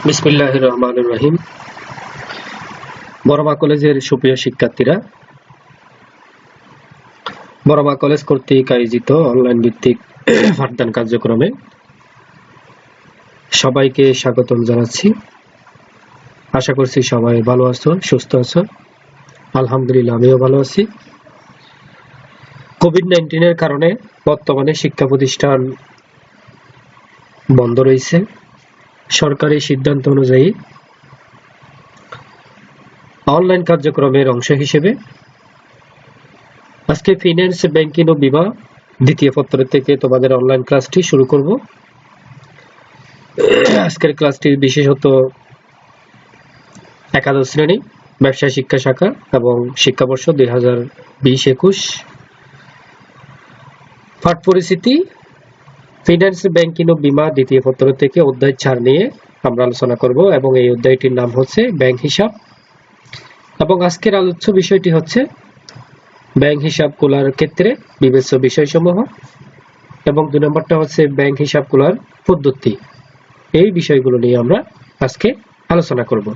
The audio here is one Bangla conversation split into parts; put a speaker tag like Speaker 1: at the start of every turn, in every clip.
Speaker 1: বিসমিল্লাহির রহমানির রহিম। বড়মা কলেজের সুপ্রিয় শিক্ষার্থীরা, বড়মা কলেজ কর্তৃক আয়োজিত অনলাইন ভিত্তিক পাঠদান কার্যক্রমে সবাইকে স্বাগতম জানাচ্ছি। আশা করছি সবাই ভালো আছো, সুস্থ আছো। আলহামদুলিল্লাহ, আমিও ভালো আছি। কোভিড-19 এর কারণে বর্তমানে শিক্ষা প্রতিষ্ঠান বন্ধ রয়েছে। সরকারি সিদ্ধান্ত অনুযায়ী অনলাইন কার্যক্রমের অংশ হিসেবে আজকে ফিন্যান্স, ব্যাংকিং ও বিমা দ্বিতীয় পত্র থেকে তোমাদের অনলাইন ক্লাসটি শুরু করব। আজকের ক্লাসটির বিশেষত একাদশ শ্রেণী ব্যবসায় শিক্ষা শাখা এবং শিক্ষাবর্ষ 2020-21 পাঠ পরিস্থিতি ফিন্যান্স, ব্যাংকিং ও বিমা দ্বিতীয় পত্র থেকে অধ্যায় 4 নিয়ে আমরা আলোচনা করব এবং এই অধ্যায়টির নাম হচ্ছে ব্যাংক হিসাব। এবং আজকের আলোচ্য বিষয়টি হচ্ছে ব্যাংক হিসাব খোলার ক্ষেত্রে বিবেচ্য বিষয়সমূহ এবং 2 নম্বরটা হচ্ছে ব্যাংক হিসাব খোলার পদ্ধতি। এই বিষয়গুলো নিয়ে আমরা আজকে আলোচনা করব।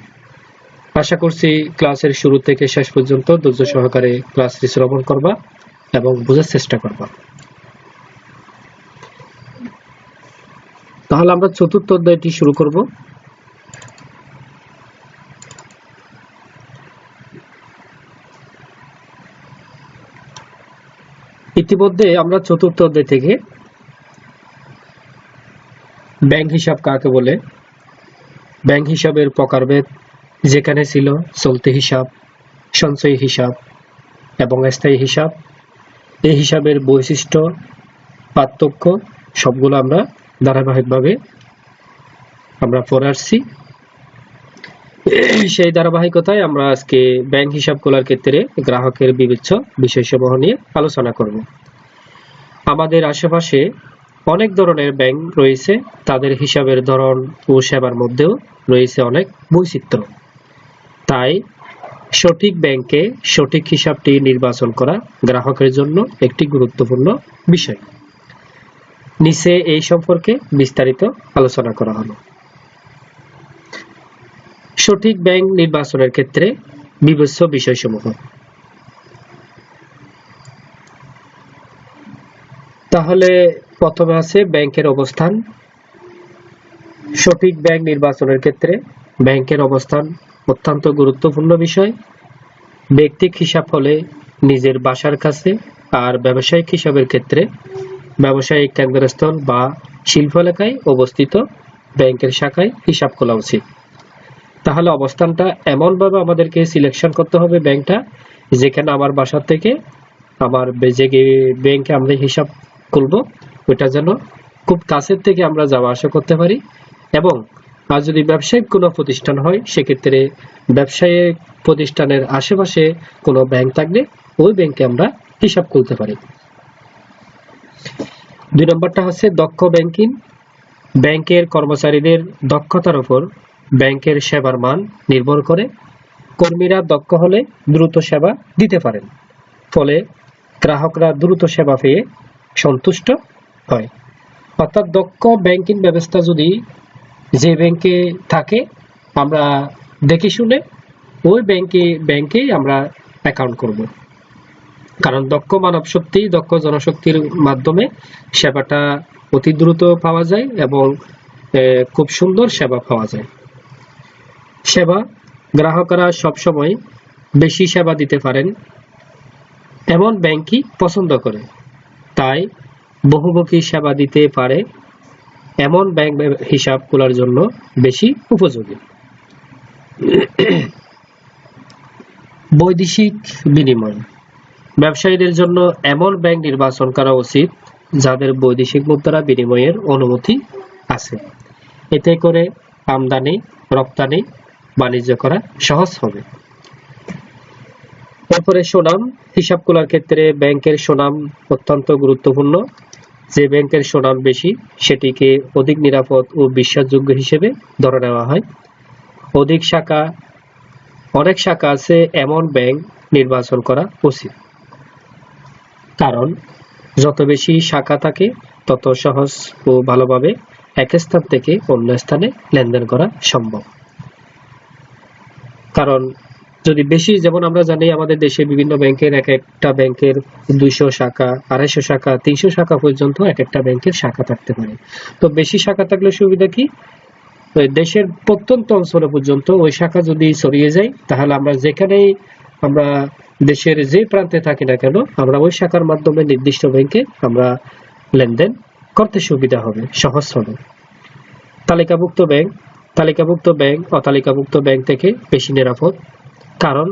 Speaker 1: আশা করছি ক্লাসের শুরু থেকে শেষ পর্যন্ত ধৈর্য সহকারে ক্লাসটি শ্রবণ করবা এবং বোঝার চেষ্টা করবা। তাহলে আমরা চতুর্থ অধ্যায়টি শুরু করব। ইতিমধ্যে আমরা চতুর্থ অধ্যায় থেকে ব্যাংক হিসাব কাকে বলে, ব্যাংক হিসাবের প্রকারভেদ যেখানে ছিল চলতি হিসাব, সঞ্চয়ী হিসাব এবং স্থায়ী হিসাব, এই হিসাবের বৈশিষ্ট্য, পার্থক্য সবগুলো আমরা ধারাবাহিকভাবে আমরা পড়ে আসছি। সেই ধারাবাহিকতায় আমরা আজকে ব্যাংক হিসাব খোলার ক্ষেত্রে গ্রাহকের বিবেচ্য বিষয়সমূহ নিয়ে আলোচনা করব। আমাদের আশেপাশে অনেক ধরনের ব্যাংক রয়েছে, তাদের হিসাবের ধরন ও সেবার মধ্যেও রয়েছে অনেক বৈচিত্র্য। তাই সঠিক ব্যাংকে সঠিক হিসাবটি নির্বাচন করা গ্রাহকের জন্য একটি গুরুত্বপূর্ণ বিষয়। নিচে এই সম্পর্কে বিস্তারিত আলোচনা করা হলো। সঠিক ব্যাংক নির্বাচনের ক্ষেত্রে বিবেচ্য বিষয়সমূহ। তাহলে প্রথমে আছে ব্যাংকের অবস্থান। সঠিক ব্যাংক নির্বাচনের ক্ষেত্রে ব্যাংকের অবস্থান অত্যন্ত গুরুত্বপূর্ণ বিষয়। ব্যক্তিক হিসাব হলে নিজের বাসার কাছে, আর ব্যবসায়িক হিসাবের ক্ষেত্রে ব্যবসায়িক কেন্দ্রস্থল বা শিল্প এলাকায় অবস্থিত ব্যাংকের শাখায় হিসাব খোলা উচিত। তাহলে অবস্থানটা এমনভাবে আমাদেরকে সিলেকশন করতে হবে ব্যাংকটা, যেখানে আমার বাসা থেকে আমার যে ব্যাংকে আমরা হিসাব খুলবো ওটা যেন খুব কাছের থেকে আমরা যাওয়া আসা করতে পারি। এবং আর যদি ব্যবসায়িক কোনো প্রতিষ্ঠান হয়, সেক্ষেত্রে ব্যবসায়িক প্রতিষ্ঠানের আশেপাশে কোনো ব্যাংক থাকলে ওই ব্যাংকে আমরা হিসাব খুলতে পারি। 2 নম্বরটা হচ্ছে দক্ষ ব্যাংকিং। ব্যাংকের কর্মচারীদের দক্ষতার উপর ব্যাংকের সেবার মান নির্ভর করে। কর্মীরা দক্ষ হলে দ্রুত সেবা দিতে পারেন, ফলে গ্রাহকরা দ্রুত সেবা পেয়ে সন্তুষ্ট হয়। অর্থাৎ দক্ষ ব্যাংকিং ব্যবস্থা যদি যে ব্যাংকে থাকে, আমরা দেখে শুনে ওই ব্যাংকেই আমরা অ্যাকাউন্ট করব। কারণ দক্ষ মানব শক্তি, দক্ষ জনশক্তির মাধ্যমে সেবাটা অতি দ্রুত পাওয়া যায় এবং খুব সুন্দর সেবা পাওয়া যায়। সেবা গ্রাহকরা সবসময় বেশি সেবা দিতে পারেন এমন ব্যাংকই পছন্দ করে। তাই বহুমুখী সেবা দিতে পারে এমন ব্যাংক হিসাব খোলার জন্য বেশি উপযোগী। বৈদেশিক বিনিময়। ব্যবসায়ীদের জন্য এমন ব্যাংক নির্বাচন করা উচিত যাদের বৈদেশিক মুদ্রা বিনিময়ের অনুমতি আছে। এতে করে আমদানি রপ্তানি বাণিজ্য করা সহজ হবে। তারপরে সুনাম। হিসাব খোলার ক্ষেত্রে ব্যাংকের সুনাম অত্যন্ত গুরুত্বপূর্ণ। যে ব্যাংকের সুনাম বেশি সেটিকে অধিক নিরাপদ ও বিশ্বাসযোগ্য হিসেবে ধরে নেওয়া হয়। অনেক শাখা আছে এমন ব্যাংক নির্বাচন করা উচিত, কারণ যত বেশি শাখা থাকে তত সহজ ও ভালোভাবে এক স্থান থেকে অন্য স্থানে লেনদেন করা সম্ভব। কারণ যদি বেশি, যেমন আমরা জানি আমাদের দেশে বিভিন্ন ব্যাংকের এক একটা ব্যাংকের 200 শাখা, 250 শাখা, 300 শাখা পর্যন্ত এক একটা ব্যাংকের শাখা থাকতে পারে। তো বেশি শাখা থাকলে সুবিধা কি, দেশের প্রত্যন্ত অঞ্চলে পর্যন্ত ওই শাখা যদি ছড়িয়ে যায়, তাহলে আমরা যেখানেই আমরা দেশের যে প্রান্তে থাকি না কেন, আমরা ওই শাখার মাধ্যমে নির্দিষ্ট ব্যাংকে আমরা লেনদেন করতে সুবিধা হবে, সহজ হবে। তালিকাভুক্ত ব্যাংক অতালিকাভুক্ত ব্যাংক থেকে বেশি নিরাপদ, কারণ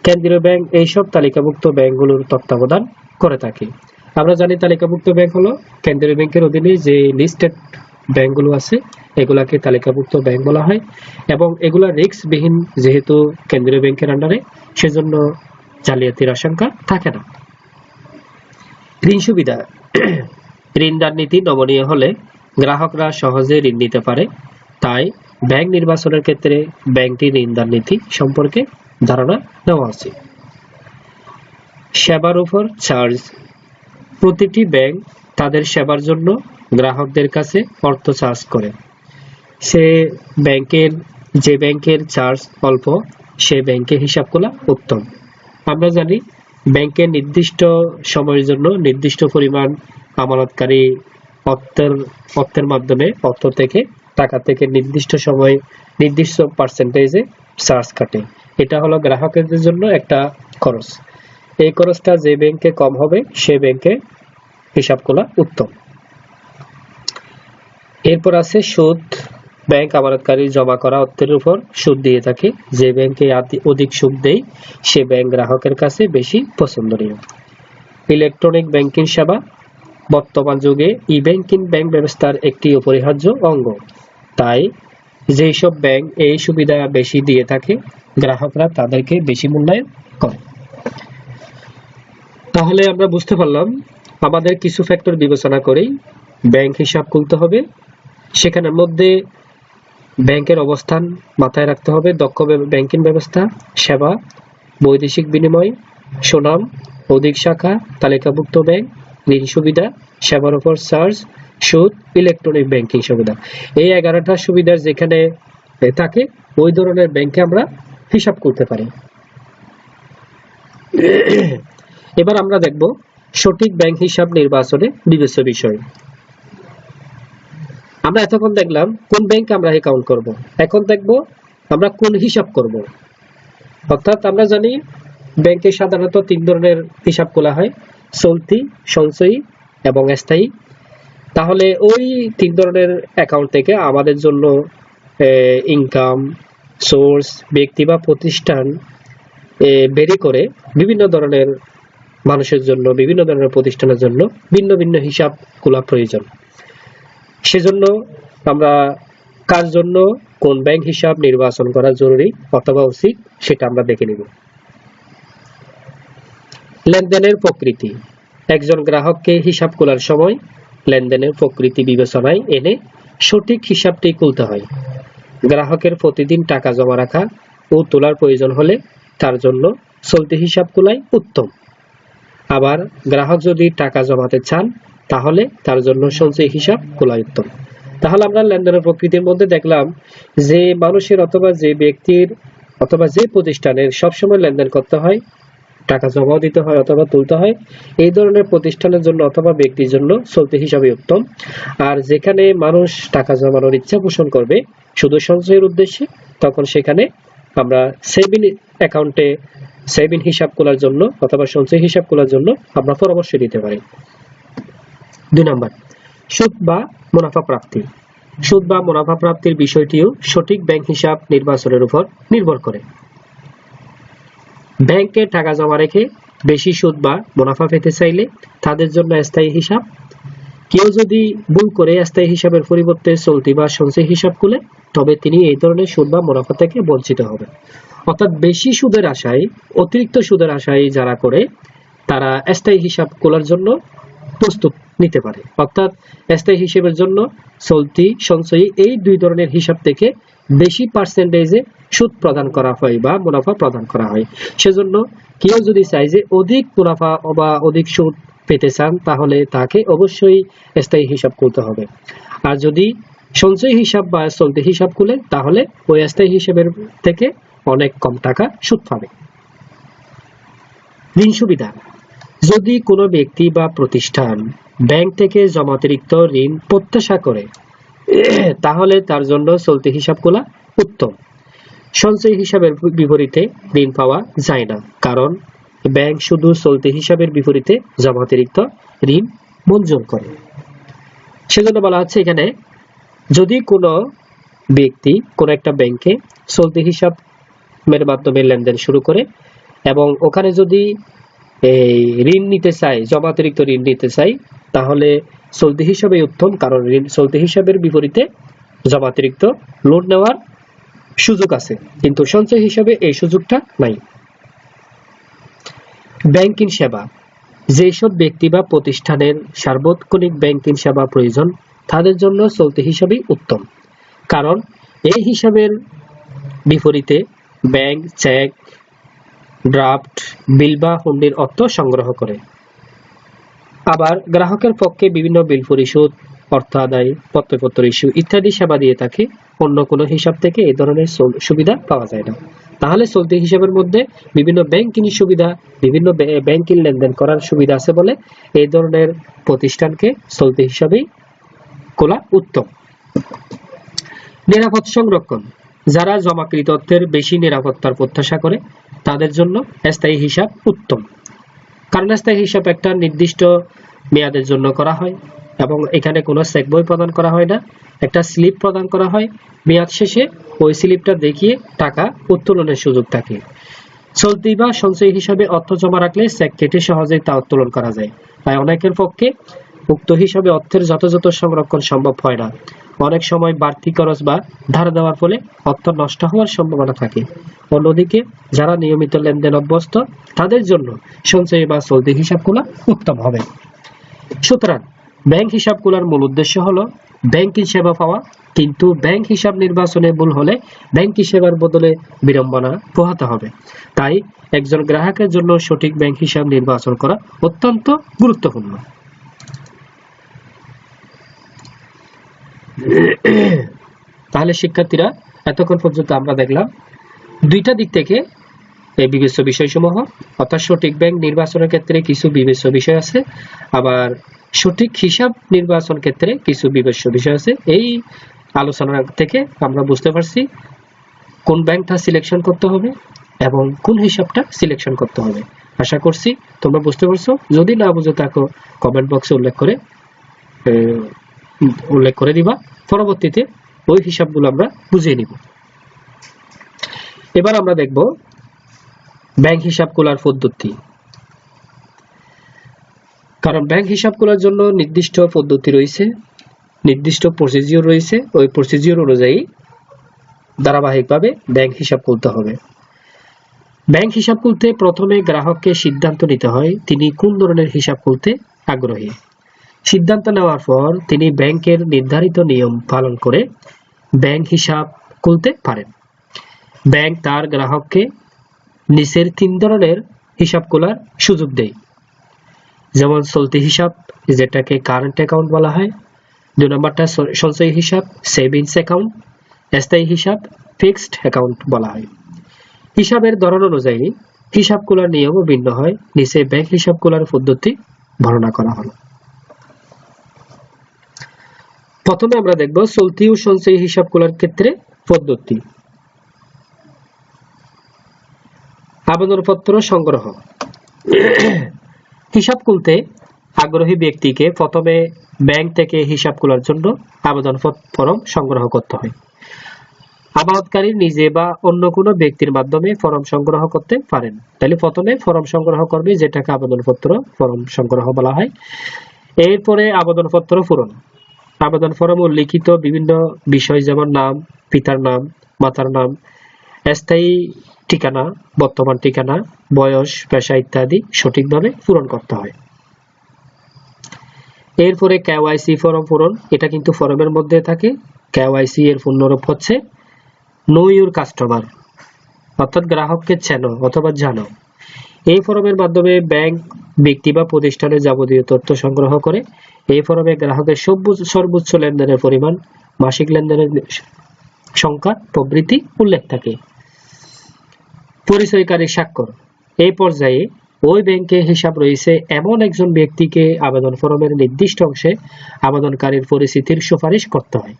Speaker 1: কেন্দ্রীয় ব্যাংক এইসব তালিকাভুক্ত ব্যাংকগুলোর তত্ত্বাবধান করে থাকে। আমরা জানি তালিকাভুক্ত ব্যাংক হলো কেন্দ্রীয় ব্যাংকের অধীনে যে লিস্টেড ব্যাংকগুলো আছে, এগুলাকে তালিকাভুক্ত ব্যাংক বলা হয়, এবং এগুলা রিস্কবিহীন, যেহেতু কেন্দ্রীয় ব্যাংকের আন্ডারে, সেজন্য জালিয়াতির আশঙ্কা থাকে না। ঋণ সুবিধা। ঋণদান নীতি নমনীয় হলে গ্রাহকরা সহজে ঋণ নিতে পারে, তাই ব্যাংক নির্বাচনের ক্ষেত্রে ব্যাংকটির ঋণদান নীতি সম্পর্কে ধারণা নেওয়া উচিত। সেবার উপর চার্জ। প্রতিটি ব্যাংক তাদের সেবার জন্য গ্রাহকদের কাছে অর্থ চার্জ করে। যে ব্যাংকের চার্জ অল্প, সে ব্যাংকে হিসাব খোলা উত্তম। আমরা জানি ব্যাংকের নির্দিষ্ট সময়ের জন্য নির্দিষ্ট পরিমাণ আমানতকারী অর্থের মাধ্যমে টাকা থেকে নির্দিষ্ট সময় নির্দিষ্ট পার্সেন্টেজে চার্জ কাটে। এটা হলো গ্রাহকের জন্য একটা খরচ। এই খরচটা যে ব্যাংকে কম হবে, সে ব্যাংকে হিসাব খোলা উত্তম। এরপর আছে সুদ। ব্যাংক আমানতকারী জমা করা অর্থের উপর সুদ দিয়ে থাকে। যে ব্যাংকে অধিক সুদ দেয়, সে ব্যাংক গ্রাহকের কাছে বেশি পছন্দনীয়। ইলেকট্রনিক ব্যাংকিং সেবা। বর্তমান যুগে ই-ব্যাংকিং ব্যাংক ব্যবস্থার একটি অপরিহার্য অঙ্গ। তাই যেসব ব্যাংক এই সুবিধা বেশি দিয়ে থাকে, গ্রাহকরা তাদেরকে বেশি মূল্যায়ন করে। তাহলে আমরা বুঝতে পারলাম, আমাদের কিছু ফ্যাক্টর বিবেচনা করেই ব্যাংক হিসাব খুলতে হবে। সেখানের মধ্যে ব্যাংকের অবস্থান মাথায় রাখতে হবে, দক্ষ ব্যাংকিং ব্যবস্থা, সেবা, বৈদেশিক বিনিময়, সুনাম, অধিক শাখা, তালিকাভুক্ত ব্যাংক, ঋণ সুবিধা, সেবার উপর চার্জ, সুদ, ইলেকট্রনিক ব্যাংকিং সুবিধা। এই 11টা সুবিধা যেখানে থাকে, ওই ধরনের ব্যাংকে আমরা হিসাব করতে পারি। এবার আমরা দেখব সঠিক ব্যাংক হিসাব নির্বাচনে বিবেচ্য বিষয়। আমরা এতক্ষণ দেখলাম কোন ব্যাংকে আমরা অ্যাকাউন্ট করব, এখন দেখব আমরা কোন হিসাব করব। অর্থাৎ আমরা জানি ব্যাংকে সাধারণত 3 ধরনের হিসাব খোলা হয়, চলতি, সঞ্চয়ী এবং স্থায়ী। তাহলে ওই 3 ধরনের অ্যাকাউন্ট থেকে আমাদের জন্য ইনকাম সোর্স, ব্যক্তি বা প্রতিষ্ঠান বেরি করে বিভিন্ন ধরনের মানুষের জন্য, বিভিন্ন ধরনের প্রতিষ্ঠানের জন্য ভিন্ন ভিন্ন হিসাব খোলা প্রয়োজন। সেজন্য আমরা কার জন্য কোন ব্যাংক হিসাব নির্বাচন করা জরুরি অথবা উচিত, সেটা আমরা দেখে নিব। লেনদেনের প্রকৃতি। একজন গ্রাহককে হিসাব খোলার সময় লেনদেনের প্রকৃতি বিবেচনায় এনে সঠিক হিসাবটি খুলতে হয়। গ্রাহকের প্রতিদিন টাকা জমা রাখা ও তোলার প্রয়োজন হলে তার জন্য চলতি হিসাব খোলাই উত্তম। আবার গ্রাহক যদি টাকা জমাতে চান, তাহলে তার জন্য সঞ্চয় হিসাব খোলা উত্তম। তাহলে আমরা লেনদেনের প্রকৃতির মধ্যে দেখলাম যে মানুষের অথবা যে ব্যক্তির অথবা যে প্রতিষ্ঠানের সবসময় লেনদেন করতে হয়, টাকা জমাও দিতে হয় অথবা তুলতে হয়, এই ধরনের প্রতিষ্ঠানের জন্য অথবা ব্যক্তির জন্য চলতি হিসাবে উত্তম। আর যেখানে মানুষ টাকা জমানোর ইচ্ছা পোষণ করবে শুধু সঞ্চয়ের উদ্দেশ্যে, তখন সেখানে আমরা সেভিং হিসাব খোলার জন্য অথবা সঞ্চয় হিসাব খোলার জন্য আমরা পরামর্শ দিতে পারি। 2 নম্বর, সুদ বা মুনাফা প্রাপ্তি। সুদ বা মুনাফা প্রাপ্তির বিষয়টিও সঠিক ব্যাংক হিসাব নির্বাচনের উপর নির্ভর করে। ব্যাংকে টাকা জমা রেখে বেশি সুদ বা মুনাফা পেতে চাইলে তাদের জন্য স্থায়ী হিসাব। কেউ যদি ভুল করে স্থায়ী হিসাবের পরিবর্তে চলতি বা সঞ্চয় হিসাব খুলে, তবে তিনি এই ধরনের সুদ বা মুনাফা থেকে বঞ্চিত হবেন। অর্থাৎ বেশি সুদের আশায়, অতিরিক্ত সুদের আশায় যারা করে, তারা স্থায়ী হিসাব খোলার জন্য প্রস্তুত নিতে পারে। অর্থাৎ স্থায়ী হিসাবের জন্য চলতি, সঞ্চয়ী এই 2 ধরনের হিসাব থেকে বেশি পার্সেন্টেজে সুদ প্রদান করা হয় বা মুনাফা প্রদান করা হয়। সেজন্য কেউ যদি চায় যে অধিক মুনাফা বা অধিক সুদ পেতে চান, তাহলে তাকে অবশ্যই স্থায়ী হিসাব করতে হবে। আর যদি সঞ্চয় হিসাব বা চলতি হিসাব খুলে, তাহলে ওই স্থায়ী হিসাবের থেকে অনেক কম টাকা সুদ পাবে। ঋণ সুবিধা: যদি কোনো ব্যক্তি বা প্রতিষ্ঠান ব্যাংক থেকে জমাতিরিক্ত ঋণ প্রত্যাশা করে, তাহলে তার জন্য চলতি হিসাব খোলা উত্তম। সঞ্চয় হিসাবের বিপরীতে ঋণ পাওয়া যায় না, কারণ ব্যাংক শুধু চলতি হিসাবের বিপরীতে জমাতিরিক্ত ঋণ মঞ্জুর করে। সেজন্য বলা হচ্ছে এখানে, যদি কোনো ব্যক্তি কোনো একটা ব্যাংকে চলতি হিসাবের মাধ্যমে লেনদেন শুরু করে এবং ওখানে যদি ঋণ নিতে চায়, জমাতিরিক্ত ঋণ নিতে চায়, তাহলে চলতি হিসাবে উত্তম, কারণ চলতি হিসাবের বিপরীতে জমাতিরিক্ত লোন নেওয়ার সুযোগ আছে, কিন্তু সঞ্চয় হিসাবে এই সুযোগটা নাই। ব্যাংকিং সেবা: যেসব ব্যক্তি বা প্রতিষ্ঠানের সার্বক্ষণিক ব্যাংকিং সেবা প্রয়োজন, তাদের জন্য চলতি হিসাবেই উত্তম, কারণ এই হিসাবের বিপরীতে ব্যাংক চেক, ড্রাফট, বিল বা হুন্ডির অর্থ সংগ্রহ করে। আবার গ্রাহকের পক্ষে বিভিন্ন বিল পরিশোধ, অর্থ আদায়, পত্রপত্র ইস্যু ইত্যাদি সেবা দিয়ে থাকে। অন্য কোনো হিসাব থেকে এই ধরনের সুবিধা পাওয়া যায় না। তাহলে চলতি হিসাবের মধ্যে বিভিন্ন ব্যাংকিং সুবিধা, বিভিন্ন ব্যাংকিং লেনদেন করার সুবিধা আছে বলে এই ধরনের প্রতিষ্ঠানকে চলতি হিসাবেই খোলা উত্তম। নিরাপদ সংরক্ষণ: যারা জমাকৃত অর্থের বেশি নিরাপত্তার প্রত্যাশা করে, তাদের জন্য স্থায়ী হিসাব উত্তম, কারণ স্থায়ী হিসাব একটা নির্দিষ্ট মেয়াদের জন্য করা হয় এবং এখানে কোনো চেক বই প্রদান করা হয় না, একটা স্লিপ প্রদান করা হয়। মেয়াদ শেষে ওই স্লিপটা দেখিয়ে টাকা উত্তোলনের সুযোগ থাকে। চলতি বা সঞ্চয় হিসাবে অর্থ জমা রাখলে চেক কেটে সহজেই তা উত্তোলন করা যায়, তাই অনেকের পক্ষে উক্ত হিসাবে অর্থের যথাযথ সংরক্ষণ সম্ভব হয় না। অনেক সময় বাড়তি খরচ বা ধার দেওয়ার ফলে অর্থ নষ্ট হওয়ার সম্ভাবনা থাকে। অন্যদিকে যারা নিয়মিত লেনদেন অভ্যস্ত, তাদের জন্য সঞ্চয় বা চলতি হিসাব খোলা উত্তম হবে। সুতরাং ব্যাংক হিসাব খোলার মূল উদ্দেশ্য হলো ব্যাংকিং সেবা পাওয়া, কিন্তু ব্যাংক হিসাব নির্বাচনে ভুল হলে ব্যাংকিং সেবার বদলে বিড়ম্বনা পোহাতে হবে। তাই একজন গ্রাহকের জন্য সঠিক ব্যাংক হিসাব নির্বাচন করা অত্যন্ত গুরুত্বপূর্ণ। তাহলে শিক্ষার্থীরা, এতক্ষণ পর্যন্ত আমরা দেখলাম দুইটা দিক থেকে এই বিবেচ্য বিষয়সমূহ, অর্থাৎ সঠিক ব্যাংক নির্বাচনের ক্ষেত্রে কিছু বিবেচ্য বিষয় আছে, আবার সঠিক হিসাব নির্বাচন ক্ষেত্রে কিছু বিবেচ্য বিষয় আছে। এই আলোচনা থেকে আমরা বুঝতে পারছি কোন ব্যাংকটা সিলেকশন করতে হবে এবং কোন হিসাবটা সিলেকশন করতে হবে। আশা করছি তোমরা বুঝতে পারছো। যদি না বুঝে থাকো কমেন্ট বক্সে উল্লেখ করে দিবা, পরবর্তীতে ওই হিসাবগুলো আমরা বুঝিয়ে নিব। এবার আমরা দেখব ব্যাংক হিসাব খোলার পদ্ধতি। কারণ ব্যাংক হিসাব খোলার জন্য নির্দিষ্ট পদ্ধতি রয়েছে, নির্দিষ্ট প্রসিডিউর রয়েছে। ওই প্রসিডিউর অনুযায়ী ধারাবাহিকভাবে ব্যাংক হিসাব খুলতে হবে। ব্যাংক হিসাব খুলতে প্রথমে গ্রাহককে সিদ্ধান্ত নিতে হয় তিনি কোন ধরনের হিসাব খুলতে আগ্রহী। সিদ্ধান্ত নেওয়ার পর তিনি ব্যাংকের নির্ধারিত নিয়ম পালন করে ব্যাংক হিসাব খুলতে পারেন। ব্যাংক তার গ্রাহককে নিচের 3 ধরনের হিসাব খোলার সুযোগ দেয়, যেমন চলতি হিসাব, যেটাকে কারেন্ট অ্যাকাউন্ট বলা হয়। 2 নম্বরটা সঞ্চয় হিসাব, সেভিংস অ্যাকাউন্ট। স্থায়ী হিসাব, ফিক্সড অ্যাকাউন্ট বলা হয়। হিসাবের ধরন অনুযায়ী হিসাব খোলার নিয়মও ভিন্ন হয়। নিচে ব্যাংক হিসাব খোলার পদ্ধতি বর্ণনা করা হলো। প্রথমে আমরা দেখব চলতি ও সঞ্চয়ী হিসাব খোলার ক্ষেত্রে পদ্ধতি। আবেদনপত্র সংগ্রহ। হিসাব খুলতে আগ্রহী ব্যক্তিকে প্রথমে ব্যাংক থেকে হিসাব খোলার জন্য আবেদন ফরম সংগ্রহ করতে হয়। আমানতকারী নিজে বা অন্য কোনো ব্যক্তির মাধ্যমে ফরম সংগ্রহ করতে পারেন। তাহলে প্রথমে ফরম সংগ্রহ করবে, যেটাকে আবেদনপত্র ফরম সংগ্রহ বলা হয়। এরপরে আবেদনপত্র পূরণ। আবেদন ফরম উল্লিখিত বিভিন্ন বিষয়, যেমন নাম, পিতার নাম, মাতার নাম, স্থায়ী ঠিকানা, বর্তমান ঠিকানা, বয়স, পেশা ইত্যাদি সঠিকভাবে পূরণ করতে হয়। এরপরে কেওয়াইসি ফরম পূরণ। এটা কিন্তু ফরমের মধ্যে থাকে। কেওয়াইসি এর পূর্ণরূপ হচ্ছে নো ইউর কাস্টমার, অর্থাৎ গ্রাহককে চেনো অথবা জানো। এই ফরমের মাধ্যমে ব্যাংক ব্যক্তি বা প্রতিষ্ঠানের যাবতীয় তথ্য সংগ্রহ করে। এই ফরমে গ্রাহকের সর্বোচ্চ লেনদেনের পরিমাণ, মাসিক লেনদেনের সংখ্যা প্রভৃতি উল্লেখ থাকে। পরিচয়কারী স্বাক্ষর। এই পর্যায়ে ওই ব্যাংকে হিসাব রয়েছে এমন একজন ব্যক্তিকে আবেদন ফরমের নির্দিষ্ট অংশে আবেদনকারীর পরিচিতির সুপারিশ করতে হয়।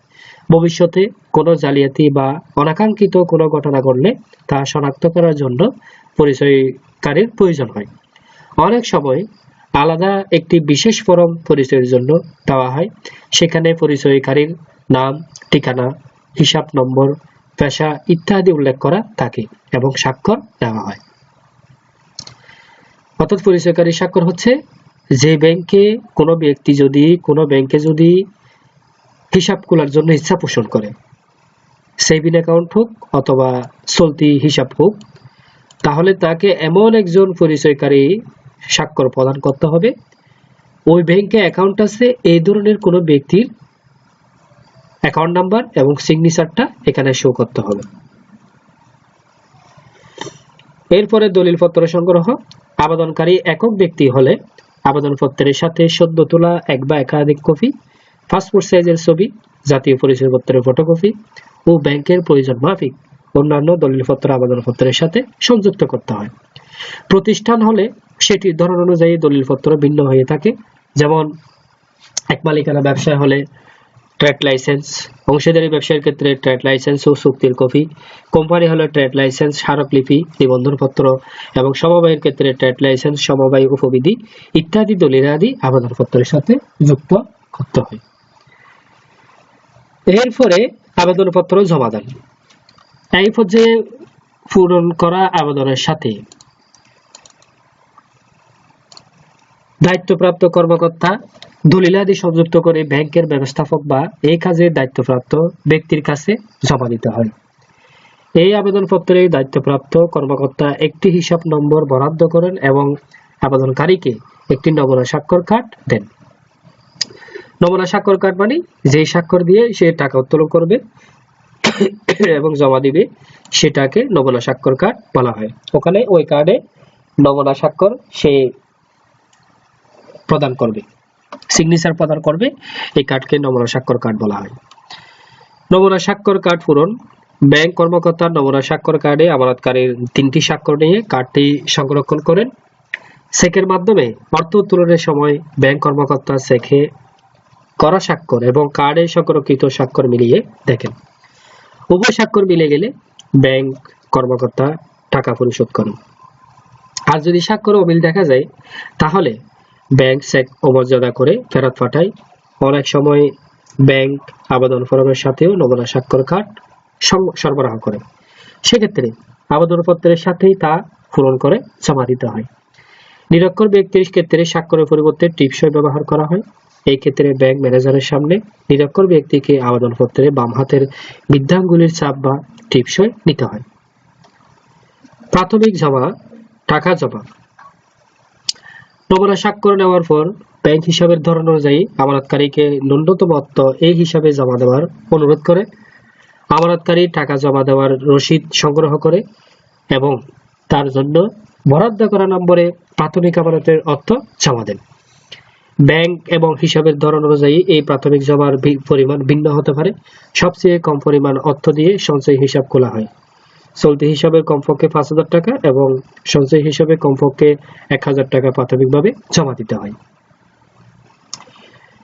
Speaker 1: ভবিষ্যতে কোনো জালিয়াতি বা অনাকাঙ্ক্ষিত কোনো ঘটনা ঘটলে তা শনাক্ত করার জন্য পরিচয়কারীর প্রয়োজন হয়। অনেক সময় আলাদা একটি বিশেষ ফরম পরিচয়ের জন্য দেওয়া হয়। সেখানে পরিচয়কারীর নাম, ঠিকানা, হিসাব নম্বর, পেশা ইত্যাদি উল্লেখ করা থাকে এবং স্বাক্ষর দেওয়া হয়। অর্থাৎ পরিচয়কারী স্বাক্ষর হচ্ছে যে ব্যাংকে কোনো ব্যক্তি যদি হিসাব খোলার জন্য ইচ্ছা পোষণ করে, সেভিং অ্যাকাউন্ট হোক অথবা চলতি হিসাব হোক, তাহলে তাকে এমন একজন পরিচয়কারী স্বাক্ষর প্রদান করতে হবে। ওই ব্যাংকে অ্যাকাউন্ট আছে এই ধরনের কোনো ব্যক্তির অ্যাকাউন্ট নাম্বার এবং সিগনেচারটা এখানে শো করতে হবে। এরপরে দলিলপত্র সংগ্রহ। আবেদনকারী একক ব্যক্তি হলে আবেদনপত্রের সাথে সদ্য তোলা এক বা একাধিক কপি, পাসপোর্ট সাইজের ছবি, জাতীয় পরিচয়পত্রের ফটোকপি ও ব্যাংকের প্রয়োজন মাফিক অন্যান্য দলিলপত্র আবেদনপত্রের সাথে সংযুক্ত করতে হয়। প্রতিষ্ঠান হলে সেটির ধরন অনুযায়ী দলিলপত্র ভিন্ন হয়ে থাকে। যেমন এক মালিকানা ব্যবসায় হলে ট্রেড লাইসেন্স, অংশীদারি ব্যবসার ক্ষেত্রে ট্রেড লাইসেন্স ও চুক্তির কপি, কোম্পানি হলে ট্রেড লাইসেন্স, স্মারকলিপি, নিবন্ধনপত্র এবং সমবায়ের ক্ষেত্রে ট্রেড লাইসেন্স, সমবায় উপবিধি ইত্যাদি দলিলাদি আবেদনপত্রের সাথে যুক্ত করতে হয়। এরপরে আবেদনপত্র জমাদান। এই পর্যায়ে পূরণ করা আবেদনের সাথে দায়িত্বপ্রাপ্ত কর্মকর্তা দলিলাদি সংযুক্ত করে ব্যাংকের ব্যবস্থাপক বা এই কাজে দায়িত্বপ্রাপ্ত ব্যক্তির কাছে জমা দিতে হয়। এই আবেদনপত্রে দায়িত্বপ্রাপ্ত কর্মকর্তা একটি হিসাব নম্বর বরাদ্দ করেন এবং আবেদনকারীকে একটি নমুনা স্বাক্ষর কার্ড দেন। নমুনা স্বাক্ষর কার্ড মানে যে স্বাক্ষর দিয়ে সে টাকা উত্তোলন করবে এবং জমা দিবে সেটাকে নমুনা স্বাক্ষর কার্ড বলা হয়। ওখানে ওই কার্ডে নমুনা স্বাক্ষর সে প্রদান করবে, সিগনেচার প্রদান করবে, এই কার্ডকে নমুনা স্বাক্ষর কার্ড বলা হয়। নমুনা স্বাক্ষর কার্ড পূরণ। ব্যাংক কর্মকর্তা নমুনা স্বাক্ষর কার্ডে আমানতকারীর 3টি স্বাক্ষর নিয়ে কার্ডটি সংরক্ষণ করেন। চেকের মাধ্যমে অর্থ উত্তোলনের সময় ব্যাংক কর্মকর্তা চেকে করা স্বাক্ষর এবং কার্ডে সংরক্ষিত স্বাক্ষর মিলিয়ে দেখেন। উভয় স্বাক্ষর মিলে গেলে ব্যাংক কর্মকর্তা টাকা পরিশোধ করেন। আর যদি স্বাক্ষর অমিল দেখা যায় তাহলে ব্যাংক চেক অমর্যাদা করে ফেরত পাঠায়। অনেক সময় ব্যাংক আবেদন ফরমের সাথেও নমুনা স্বাক্ষর কার্ড সরবরাহ করে। সেক্ষেত্রে আবেদনপত্রের সাথেই তা পূরণ করে জমা দিতে হয়। নিরক্ষর ব্যক্তির ক্ষেত্রে স্বাক্ষরের পরিবর্তে টিপসই ব্যবহার করা হয়। এই ক্ষেত্রে ব্যাংক ম্যানেজারের সামনে নিরক্ষর ব্যক্তিকে আবেদনপত্রে বাম হাতের বৃদ্ধাঙ্গুলির ছাপ বা টিপসই নিতে হয়। প্রাথমিক জমা, টাকা জমা। নমুনা স্বাক্ষর নেওয়ার পর ব্যাংক হিসাবের ধরন অনুযায়ী আমানতকারীকে ন্যূনতম অর্থ এই হিসাবে জমা দেওয়ার অনুরোধ করে। আমানতকারী টাকা জমা দেওয়ার রসিদ সংগ্রহ করে এবং তার জন্য বরাদ্দ করা নম্বরে প্রাথমিক আমানতের অর্থ জমা দেন। ব্যাংক এবং হিসাবের ধরন অনুযায়ী এই প্রাথমিক জমার পরিমাণ ভিন্ন হতে পারে। সবচেয়ে কম পরিমাণ অর্থ দিয়ে সঞ্চয় হিসাব খোলা হয়। চলতি হিসাবে কমপক্ষে 5,000 টাকা এবং সঞ্চয় হিসাবে কমপক্ষে 1,000 টাকা প্রাথমিকভাবে জমা দিতে হয়।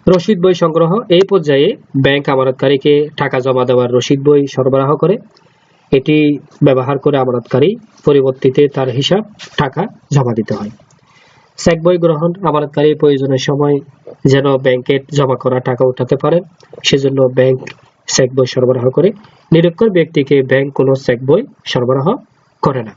Speaker 1: রসিদ বই সংগ্রহ। এই পর্যায়ে ব্যাংক আমানতকারীকে টাকা জমা দেওয়ার রসিদ বই সরবরাহ করে। এটি ব্যবহার করে আমানতকারী পরবর্তীতে তার হিসাব টাকা জমা দিতে হয়। চেক বই গ্রহণ। আমানতকারী প্রয়োজনের সময় যেন ব্যাংকে জমা করা টাকা উঠাতে পারেন সেজন্য ব্যাংক চেক বই সরবরাহ করে। নিরক্ষর ব্যক্তিকে ব্যাংক কোনো চেক বই সরবরাহ করে না।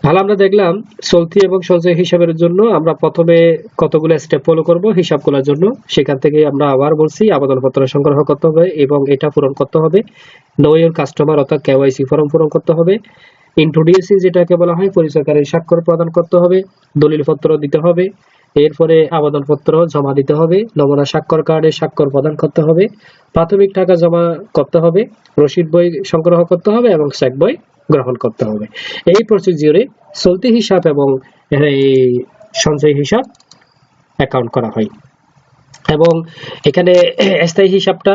Speaker 1: তাহলে আমরা দেখলাম চলতি এবং সঞ্চয় হিসাবের জন্য আমরা প্রথমে কতগুলো স্টেপ ফলো করব হিসাব খোলার জন্য। সেখান থেকে আমরা আবার বলছি আবেদনপত্র সংগ্রহ করতে হবে এবং এটা পূরণ করতে হবে। নো ইওর কাস্টমার অর্থাৎ কেওয়াইসি ফর্ম পূরণ করতে হবে। ইন্ট্রোডিউসি যেটাকে বলা হয় পরিচয়কারী স্বাক্ষর প্রদান করতে হবে, দলিলপত্র দিতে হবে, এরপরে আবেদনপত্র জমা দিতে হবে, নমুনা স্বাক্ষর কার্ডে স্বাক্ষর প্রদান করতে হবে, প্রাথমিক টাকা জমা করতে হবে, রসিদ বই সংগ্রহ করতে হবে এবং চেক বই গ্রহণ করতে হবে। এই প্রসিডিউরে চলতি হিসাব এবং এই সঞ্চয় হিসাব অ্যাকাউন্ট করা হয়। এবং এখানে স্থায়ী হিসাবটা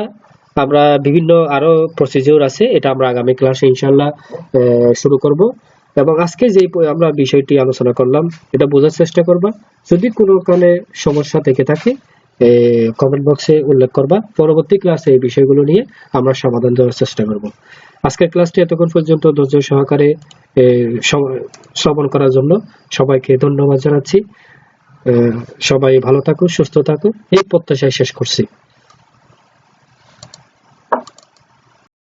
Speaker 1: আমরা বিভিন্ন আরো প্রসিডিউর আছে, এটা আমরা আগামী ক্লাসে ইনশাআল্লাহ শুরু করব। এবং আজকে যে আমরা বিষয়টি আলোচনা করলাম এটা বোঝার চেষ্টা করবা। যদি কোনো কারণে সমস্যা থেকে থাকে কমেন্ট বক্সে উল্লেখ করবা, পরবর্তী ক্লাসে এই বিষয়গুলো নিয়ে আমরা সমাধান দেওয়ার চেষ্টা করব। আজকের ক্লাসটি এতক্ষণ পর্যন্ত ধৈর্য সহকারে শ্রবণ করার জন্য সবাইকে ধন্যবাদ জানাচ্ছি। সবাই ভালো থাকুক, সুস্থ থাকুক, এই প্রত্যাশায় শেষ করছি।